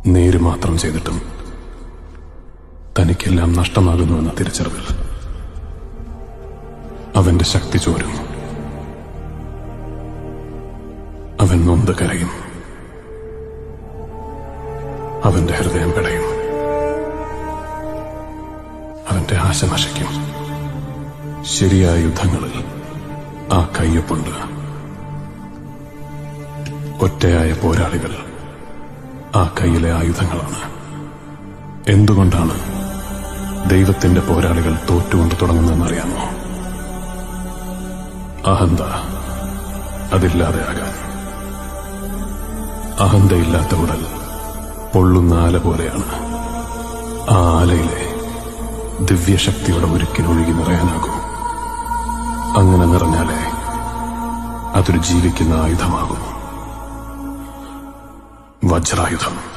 നേര് മാത്രം ചെയ്തിട്ടും തനിക്കെല്ലാം നഷ്ടമാകുന്നുവെന്ന തിരിച്ചറിവിൽ അവന്റെ ശക്തി ചോരും. അവൻ നൊന്ത് കരയും. അവന്റെ ഹൃദയം പിടയും. അവന്റെ ആശ നശിക്കും. ശരിയായ യുദ്ധങ്ങളിൽ ആ കയ്യൊപ്പുണ്ട്. ഒറ്റയായ പോരാളികൾ ആ കയ്യിലെ ആയുധങ്ങളാണ്. എന്തുകൊണ്ടാണ് ദൈവത്തിന്റെ പോരാളികൾ തോറ്റുകൊണ്ട് തുടങ്ങുന്നതെന്നറിയാമോ? അഹന്ത അതില്ലാതെയാകാൻ. അഹന്തയില്ലാത്ത ഉടൽ പൊള്ളുന്ന ആല പോലെയാണ്. ആ ആലയിലെ ദിവ്യശക്തിയുടെ ഒഴുക്കിനൊഴുകി നിറയാനാകൂ. അങ്ങനെ നിറഞ്ഞാലേ അതൊരു ജീവിക്കുന്ന ആയുധമാകും. വജ്രായുധം.